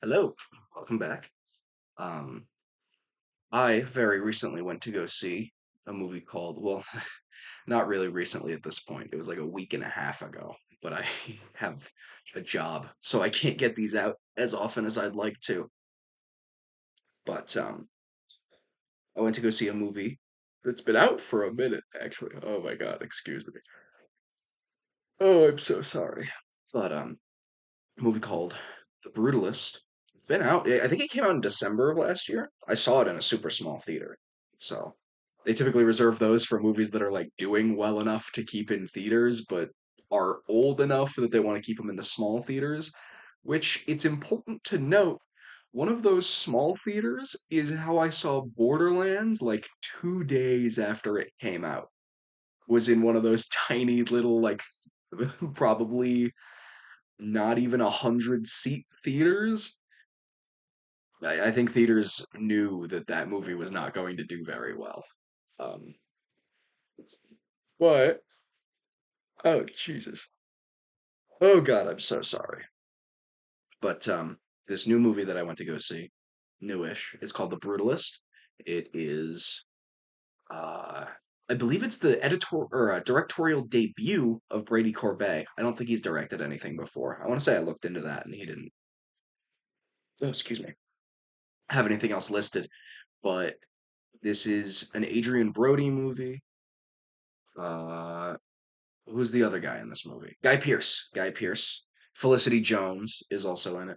Hello, welcome back. Um, I very recently went to go see a movie called, well, not really recently at this point. It was like a week and a half ago, but I have a job, so I can't get these out as often as I'd like to. But I went to go see a movie that's been out for a minute, actually. Oh my God, excuse me. Oh, I'm so sorry. But a movie called The Brutalist. It's been out. I think it came out in December of last year. I saw it in a super small theater. So they typically reserve those for movies that are like doing well enough to keep in theaters, but are old enough that they want to keep them in the small theaters. Which it's important to note, one of those small theaters is how I saw Borderlands like 2 days after it came out. Was in one of those tiny little like probably not even 100-seat theaters. I think theaters knew that that movie was not going to do very well. Um, but oh Jesus, oh God, I'm so sorry. But this new movie that I went to go see, newish, it's called The Brutalist. It is, uh, I believe it's the editor or directorial debut of Brady Corbet. I don't think he's directed anything before. I want to say I looked into that and he didn't. Oh, excuse me. Have anything else listed? But this is an Adrian Brody movie. Uh, who's the other guy in this movie? Guy Pearce. Guy Pearce. Felicity Jones is also in it.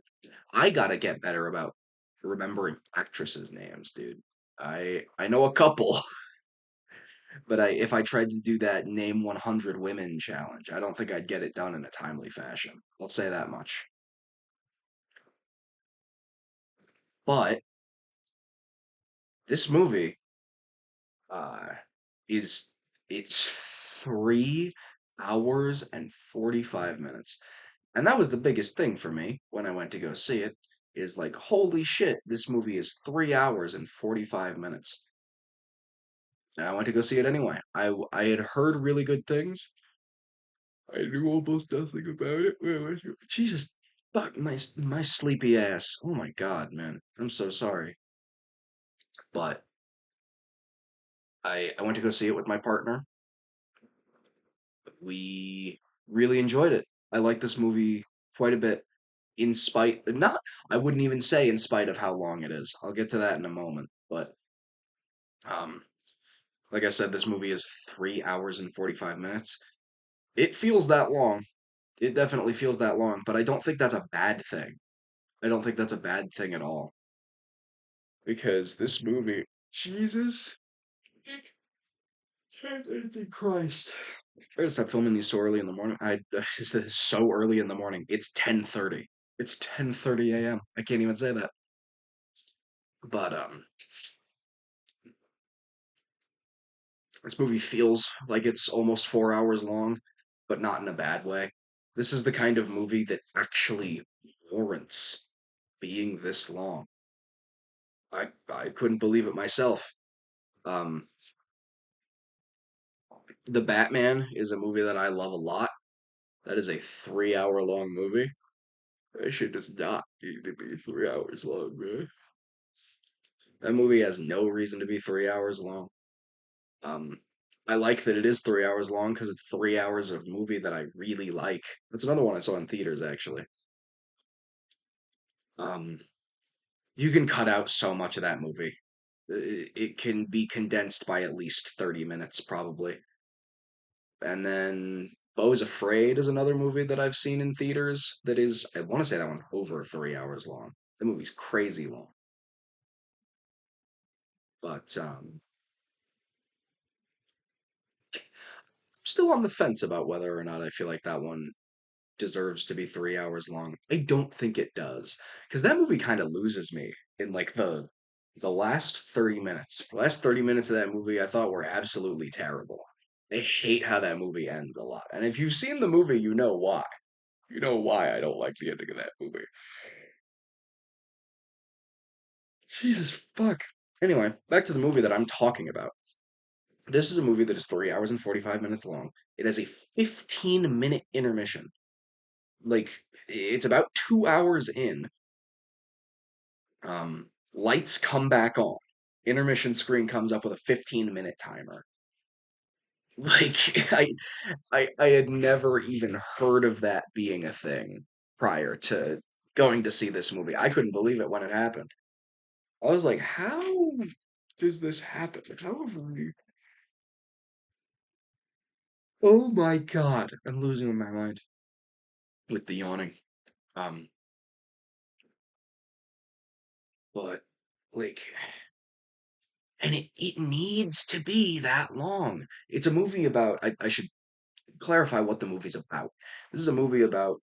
I gotta get better about remembering actresses' names, dude. I know a couple, but if I tried to do that name 100 women challenge, I don't think I'd get it done in a timely fashion. I'll say that much. But this movie uh is it's 3 hours and 45 minutes. And that was the biggest thing for me when I went to go see it, is like, holy shit, this movie is 3 hours and 45 minutes. And I went to go see it anyway. I had heard really good things. I knew almost nothing about it. Jesus, fuck my sleepy ass. Oh my God, man. I'm so sorry. But I went to go see it with my partner. We really enjoyed it. I like this movie quite a bit. In spite, not, I wouldn't even say in spite of how long it is. I'll get to that in a moment. But um, like I said, this movie is 3 hours and 45 minutes. It feels that long. It definitely feels that long, but I don't think that's a bad thing. I don't think that's a bad thing at all. Because this movie, Jesus Christ. I gotta stop filming these so early in the morning. This is so early in the morning. It's 10:30. It's 10:30 a.m. I can't even say that. But this movie feels like it's almost 4 hours long, but not in a bad way. This is the kind of movie that actually warrants being this long. I couldn't believe it myself. Um, The Batman is a movie that I love a lot. That is a 3 hour long movie. That shit does not need to be 3 hours long, man. That movie has no reason to be 3 hours long. Um, I like that it is 3 hours long because it's 3 hours of movie that I really like. That's another one I saw in theaters actually. Um, you can cut out so much of that movie. It can be condensed by at least 30 minutes, probably. And then Beau's Afraid is another movie that I've seen in theaters that is, I want to say that one's over 3 hours long. The movie's crazy long. But I'm still on the fence about whether or not I feel like that one deserves to be 3 hours long. I don't think it does. Because that movie kind of loses me in like the last 30 minutes. The last 30 minutes of that movie I thought were absolutely terrible. I hate how that movie ends a lot. And if you've seen the movie, you know why. You know why I don't like the ending of that movie. Jesus fuck. Anyway, back to the movie that I'm talking about. This is a movie that is 3 hours and 45 minutes long. It has a 15-minute intermission. Like, it's about 2 hours in, Lights come back on. Intermission screen comes up with a 15-minute timer. Like I had never even heard of that being a thing prior to going to see this movie. I couldn't believe it when it happened. I was like, how does this happen? How have we... Oh my God, I'm losing my mind with the yawning. Um, but like, and it needs to be that long. It's a movie about, I should clarify what the movie's about. This is a movie about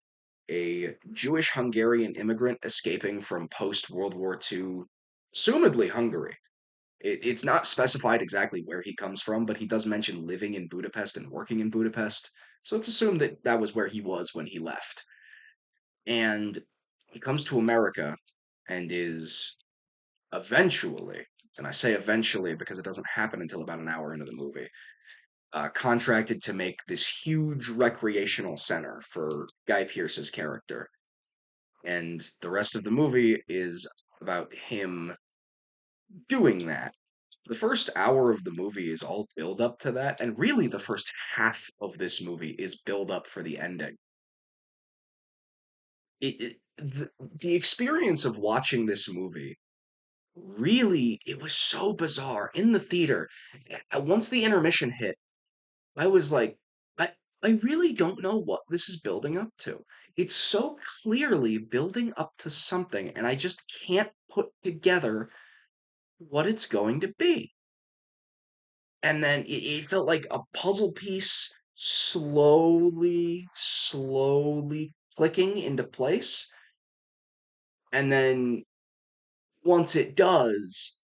a Jewish Hungarian immigrant escaping from post World War II, assumedly Hungary. It's not specified exactly where he comes from, but he does mention living in Budapest and working in Budapest. So it's assumed that that was where he was when he left. And he comes to America and is eventually, and I say eventually because it doesn't happen until about an hour into the movie, contracted to make this huge recreational center for Guy Pearce's character. And the rest of the movie is about him doing that. The first hour of the movie is all build up to that, and really the first half of this movie is build up for the ending. The experience of watching this movie really, it was so bizarre in the theater. Once the intermission hit, I was like, I I really don't know what this is building up to. It's so clearly building up to something, and I just can't put together what it's going to be. And then it felt like a puzzle piece slowly clicking into place. And then once it does,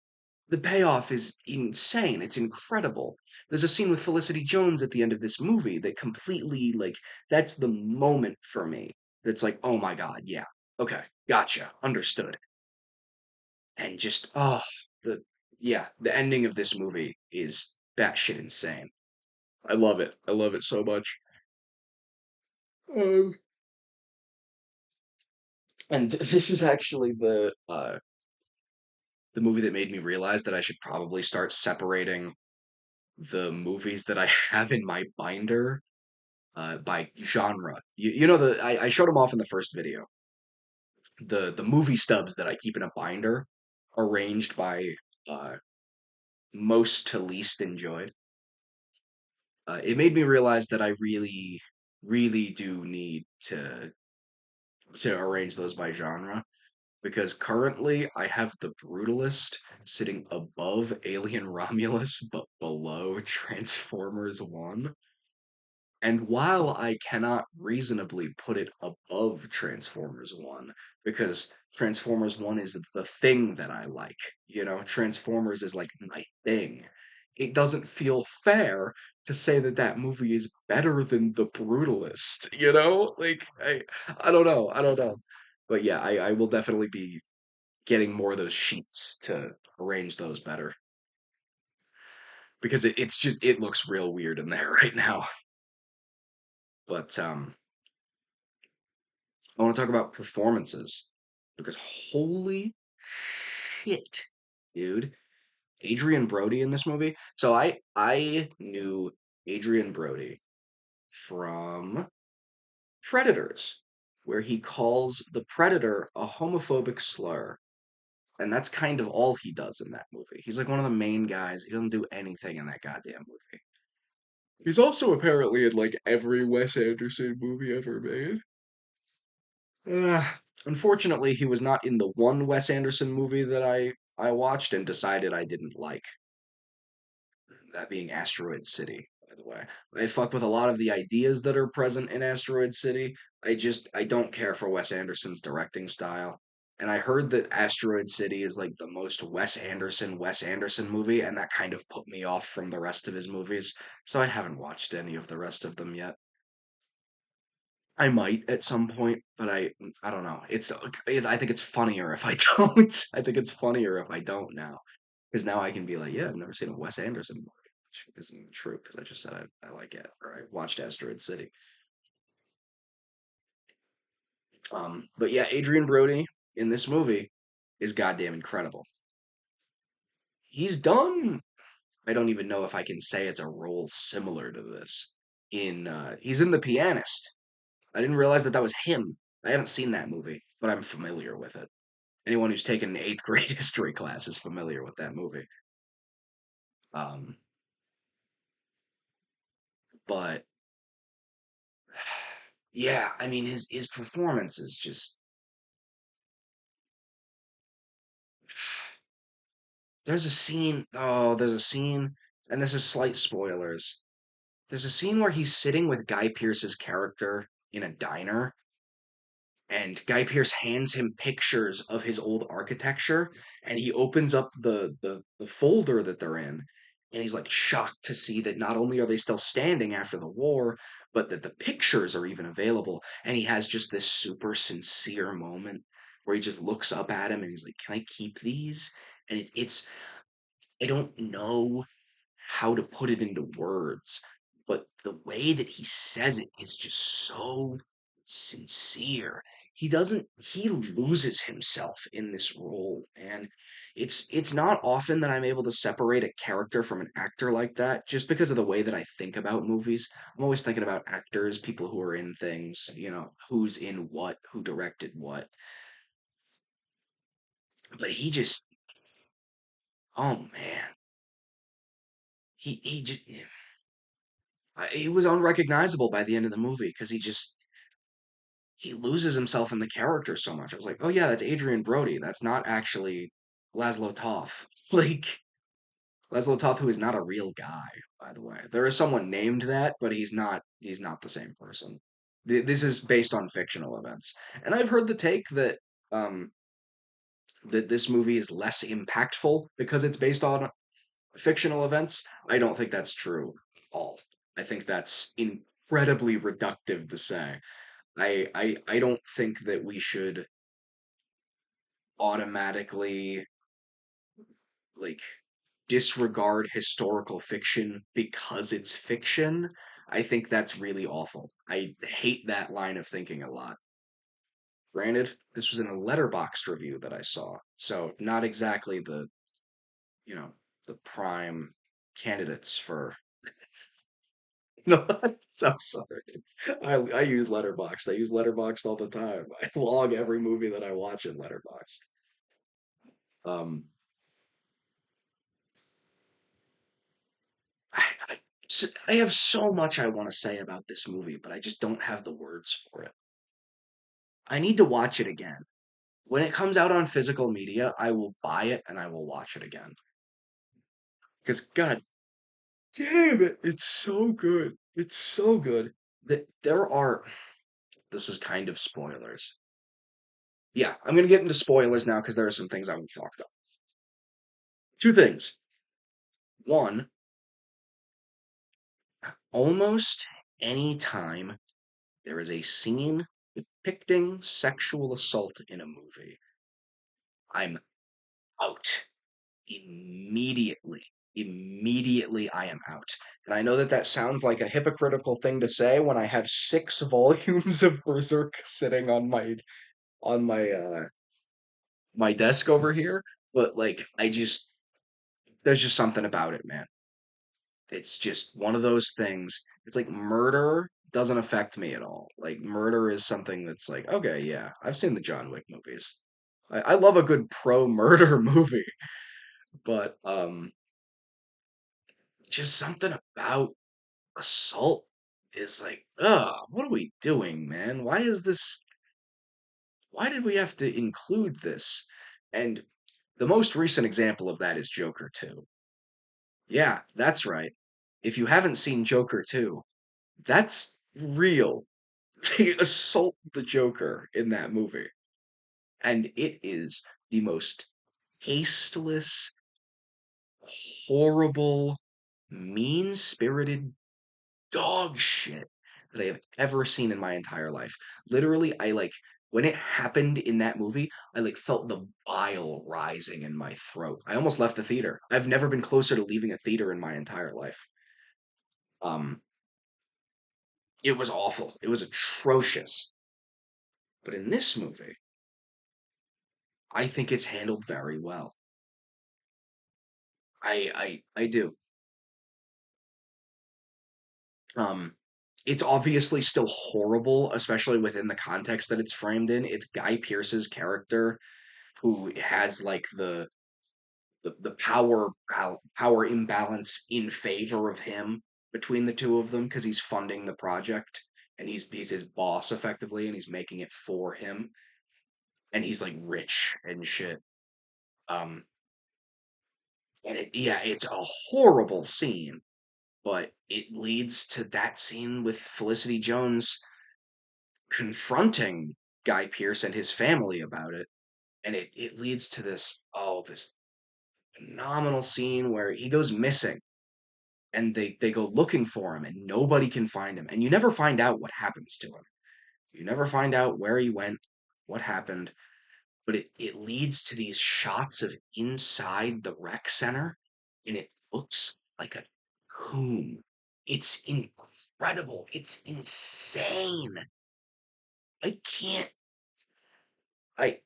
the payoff is insane. It's incredible. There's a scene with Felicity Jones at the end of this movie that completely, like, that's the moment for me. That's like, oh my God, yeah. Okay, gotcha. Understood. And just, oh, the, yeah, the ending of this movie is batshit insane. I love it. I love it so much. Um, and this is actually the movie that made me realize that I should probably start separating the movies that I have in my binder by genre. You know I showed them off in the first video. The movie stubs that I keep in a binder, arranged by uh, most to least enjoyed. It made me realize that I really do need to arrange those by genre because currently I have the Brutalist sitting above Alien Romulus but below Transformers 1. And while I cannot reasonably put it above Transformers 1, because Transformers 1 is the thing that I like, Transformers is like my thing, it doesn't feel fair to say that that movie is better than The Brutalist, you know? Like, I don't know, I don't know. But yeah, I will definitely be getting more of those sheets to arrange those better because it's just, it looks real weird in there right now. But, I want to talk about performances because holy shit, dude. Adrian Brody in this movie. So I knew Adrian Brody from Predators, where he calls the predator a homophobic slur. And that's kind of all he does in that movie. He's like one of the main guys. He doesn't do anything in that goddamn movie. He's also apparently in like every Wes Anderson movie ever made. Unfortunately, he was not in the one Wes Anderson movie that I watched and decided I didn't like. That being Asteroid City, by the way. I fuck with a lot of the ideas that are present in Asteroid City. I don't care for Wes Anderson's directing style. And I heard that Asteroid City is like the most Wes Anderson movie, and that kind of put me off from the rest of his movies. So I haven't watched any of the rest of them yet. I might at some point, but I don't know. I think it's funnier if I don't. I think it's funnier if I don't now, because now I can be like, yeah, I've never seen a Wes Anderson movie, which isn't true because I just said I like it or I watched Asteroid City. But yeah, Adrian Brody in this movie is goddamn incredible. He's done. I don't even know if I can say it's a role similar to this. He's in The Pianist. I didn't realize that that was him. I haven't seen that movie, but I'm familiar with it. Anyone who's taken an eighth grade history class is familiar with that movie. Um, but yeah, I mean his performance is just there's a scene, and this is slight spoilers. There's a scene where he's sitting with Guy Pearce's character in a diner, and Guy Pearce hands him pictures of his old architecture, and he opens up the folder that they're in, and he's like shocked to see that not only are they still standing after the war, but that the pictures are even available. And he has just this super sincere moment where he just looks up at him and he's like, "Can I keep these?" And it's I don't know how to put it into words, but the way that he says it is just so sincere. He loses himself in this role, and it's not often that I'm able to separate a character from an actor like that just because of the way that I think about movies. I'm always thinking about actors, people who are in things, who's in what, who directed what. But he just, oh man, he just he was unrecognizable by the end of the movie because he loses himself in the character so much. I was like, oh yeah, that's Adrian Brody. That's not actually Laszlo Toth. Like Laszlo Toth, who is not a real guy, by the way. There is someone named that, but he's not the same person. This is based on fictional events. And I've heard the take um that this movie is less impactful because it's based on fictional events. I don't think that's true at all. I think that's incredibly reductive to say. I don't think that we should automatically like disregard historical fiction because it's fiction. I think that's really awful. I hate that line of thinking a lot. Granted, this was in a letterboxed review that I saw, so not exactly you know, the prime candidates for. No, I'm sorry. I use Letterboxd. I use Letterboxd all the time. I log every movie that I watch in Letterboxd. Um, I have so much I want to say about this movie, but I just don't have the words for it. I need to watch it again. When it comes out on physical media, I will buy it and I will watch it again. Because God damn it, it's so good. It's so good. That there are. This is kind of spoilers. Yeah, I'm gonna get into spoilers now because there are some things I want to talk about. Two things. One, almost any time there is a scene depicting sexual assault in a movie, I'm out immediately. Immediately, I am out. And I know that that sounds like a hypocritical thing to say when I have six volumes of Berserk sitting on my my desk over here, but like I just there's just something about it, man. It's just one of those things. It's like murder doesn't affect me at all. Like murder is something that's like, okay, yeah, I've seen the John Wick movies. I love a good pro murder movie, but just something about assault is like, what are we doing, man? Why did we have to include this? And the most recent example of that is Joker 2. Yeah, that's right. If you haven't seen Joker 2, that's real. They assault the Joker in that movie. And it is the most tasteless, horrible, mean spirited dog shit that I have ever seen in my entire life. Literally, when it happened in that movie, I like felt the bile rising in my throat. I almost left the theater. I've never been closer to leaving a theater in my entire life. Um, it was awful. It was atrocious. But in this movie, I think it's handled very well. I do. Um, it's obviously still horrible, especially within the context that it's framed in. It's Guy Pearce's character who has like the power imbalance in favor of him between the two of them because he's funding the project and he's his boss effectively and he's making it for him and he's like rich and shit. Um, and yeah, it's a horrible scene, but it leads to that scene with Felicity Jones confronting Guy Pearce and his family about it. And it leads to this phenomenal scene where he goes missing and they go looking for him and nobody can find him. And you never find out what happens to him. You never find out where he went, what happened, but it leads to these shots of inside the rec center and it looks like a tomb. It's incredible. It's insane. I can't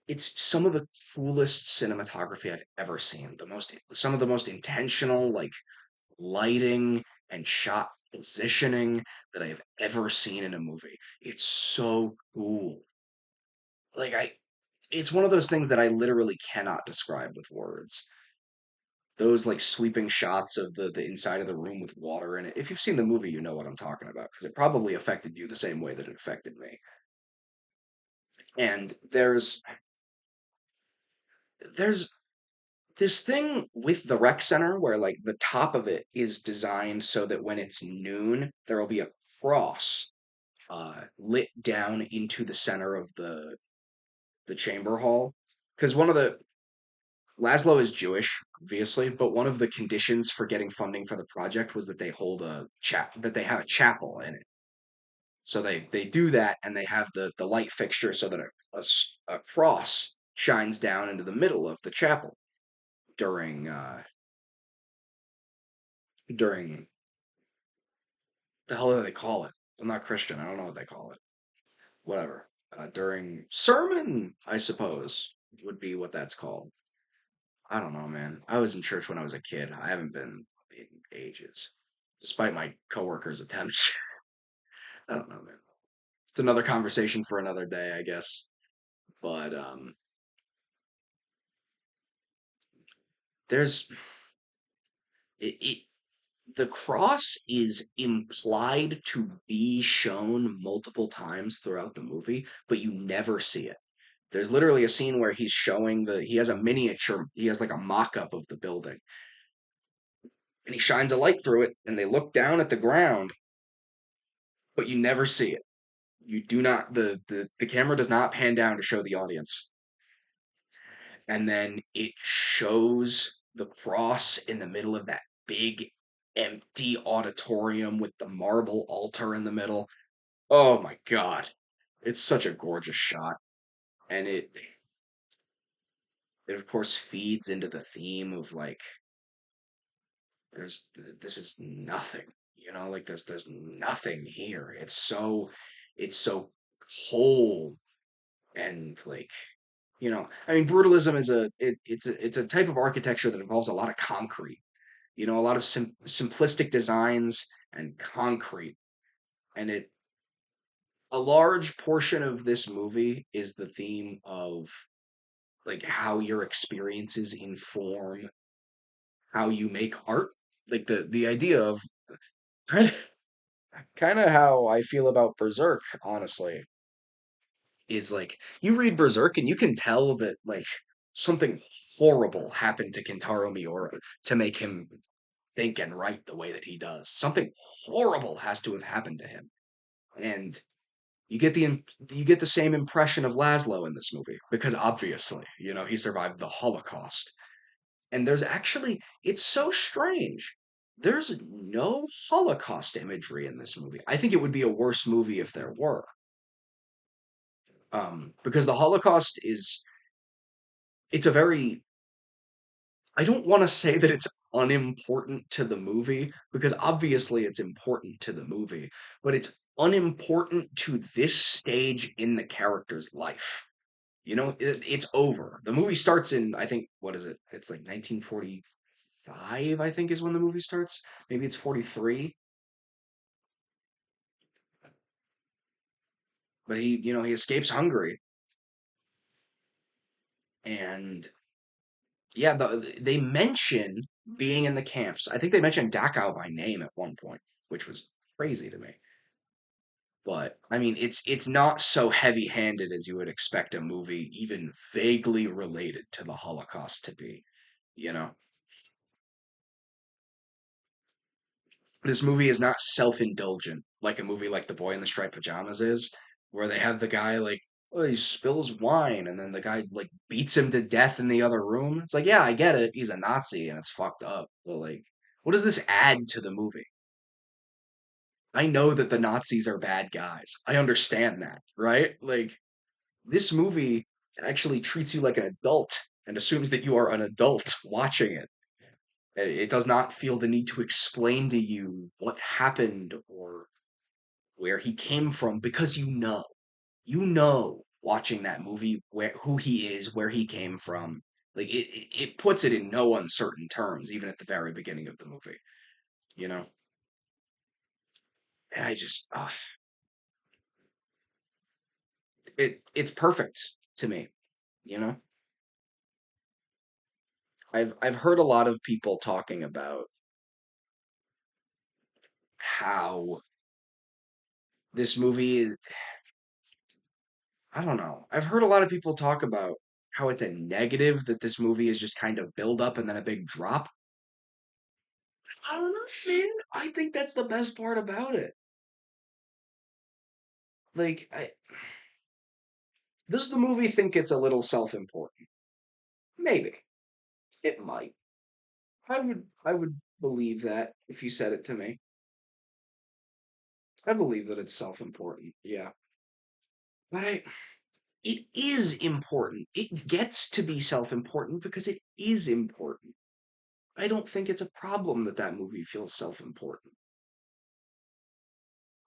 it's some of the coolest cinematography I've ever seen. Some of the most intentional like lighting and shot positioning that I have ever seen in a movie. It's so cool. Like it's one of those things that I literally cannot describe with words. Those like sweeping shots of the inside of the room with water in it. If you've seen the movie, you know what I'm talking about because it probably affected you the same way that it affected me. And there's this thing with the rec center where like the top of it is designed so that when it's noon, there will be a cross lit down into the center of the chamber hall. Because one of the Laszlo is Jewish, obviously, but one of the conditions for getting funding for the project was that they have a chapel in it. So they do that, and they have the light fixture so that a cross shines down into the middle of the chapel during during the hell do they call it? I'm not Christian. I don't know what they call it. Whatever. During sermon, I suppose would be what that's called. I don't know, man. I was in church when I was a kid. I haven't been in ages, despite my coworkers' attempts. I don't know, man. It's another conversation for another day, I guess. But there's it. The cross is implied to be shown multiple times throughout the movie, but you never see it. There's literally a scene where he has a miniature, he has like a mock-up of the building, and he shines a light through it, and they look down at the ground, but you never see it. You do not, the camera does not pan down to show the audience. And then it shows the cross in the middle of that big empty auditorium with the marble altar in the middle. Oh my God. It's such a gorgeous shot. And it of course feeds into the theme of like there's this is nothing. Like there's nothing here. It's so cold and like I mean brutalism is it's a type of architecture that involves a lot of concrete. A lot of simplistic designs and concrete. And a large portion of this movie is the theme of like how your experiences inform how you make art. Like the idea of kind of kind of how I feel about Berserk, honestly, is like you read Berserk and you can tell that like something horrible happened to Kentaro Miura to make him think and write the way that he does. Something horrible has to have happened to him. And you get the same impression of Laszlo in this movie because obviously, he survived the Holocaust. And it's so strange. There's no Holocaust imagery in this movie. I think it would be a worse movie if there were. Because the Holocaust it's a very, I don't want to say that it's unimportant to the movie, because obviously it's important to the movie, but it's unimportant to this stage in the character's life. It's over. The movie starts in, I think, what is it? It's like 1945, I think, is when the movie starts. Maybe it's 43. But he escapes Hungary, and yeah, they mention being in the camps. I think they mentioned Dachau by name at one point, which was crazy to me. But I mean, it's not so heavy-handed as you would expect a movie even vaguely related to the Holocaust to be. You know, this movie is not self-indulgent like a movie like The Boy in the Striped Pajamas is, where they have the guy like, oh, he spills wine, and then the guy like beats him to death in the other room. It's like, yeah, I get it, he's a Nazi and it's fucked up, but like, what does this add to the movie? I know that the Nazis are bad guys. I understand that, right? Like, this movie actually treats you like an adult and assumes that you are an adult watching it. It does not feel the need to explain to you what happened or where he came from because you know watching that movie where who he is, where he came from. Like it puts it in no uncertain terms, even at the very beginning of the movie. You know, and I just it's perfect to me. You know, I've heard a lot of people talking about how this movie is. I don't know. I've heard a lot of people talk about how it's a negative that this movie is just kind of build up and then a big drop. I don't know, man. I think that's the best part about it. Like, does the movie think it's a little self-important? Maybe. It might. I would believe that if you said it to me. I believe that it's self-important. Yeah. But it is important. It gets to be self-important because it is important. I don't think it's a problem that that movie feels self-important.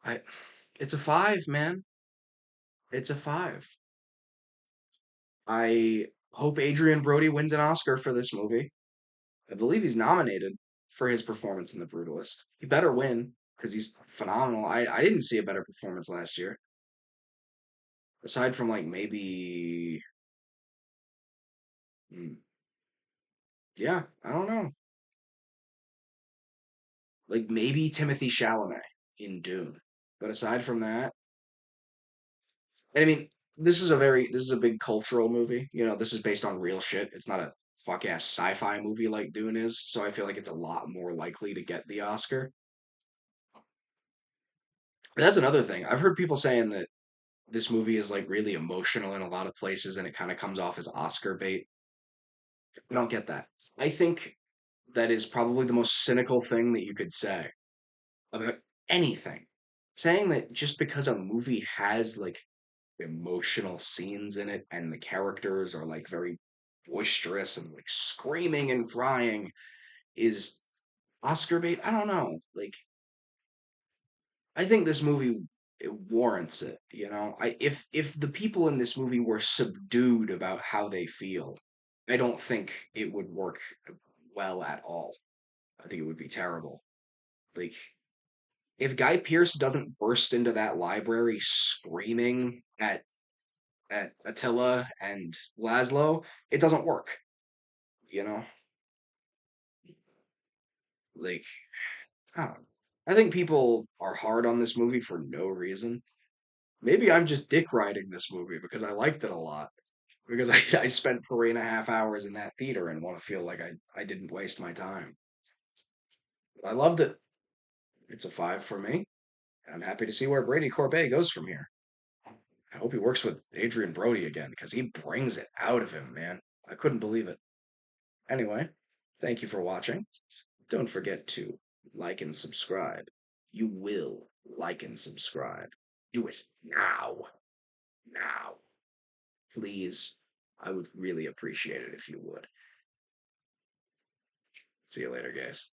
I It's a 5, man. It's a 5. I hope Adrian Brody wins an Oscar for this movie. I believe he's nominated for his performance in The Brutalist. He better win because he's phenomenal. I didn't see a better performance last year. Aside from like maybe hmm, yeah, I don't know. Like maybe Timothy Chalamet in Dune. But aside from that, and I mean, this is a big cultural movie. This is based on real shit. It's not a fuck ass sci-fi movie like Dune is, so I feel like it's a lot more likely to get the Oscar. But that's another thing. I've heard people saying that this movie is like really emotional in a lot of places and it kind of comes off as Oscar bait. I don't get that. I think that is probably the most cynical thing that you could say about anything. Saying that just because a movie has like emotional scenes in it and the characters are like very boisterous and like screaming and crying is Oscar bait. I don't know. Like I think this movie it warrants it, you know. If the people in this movie were subdued about how they feel, I don't think it would work well at all. I think it would be terrible. Like if Guy Pearce doesn't burst into that library screaming at Attila and Laszlo, it doesn't work, you know? Like I don't know. I think people are hard on this movie for no reason. Maybe I'm just dick riding this movie because I liked it a lot. Because I spent 3.5 hours in that theater and want to feel like I didn't waste my time. I loved it. It's a 5 for me. And I'm happy to see where Brady Corbet goes from here. I hope he works with Adrian Brody again because he brings it out of him, man. I couldn't believe it. Anyway, thank you for watching. Don't forget to like and subscribe. You will like and subscribe. Do it now. Now. Please. I would really appreciate it if you would. See you later, guys.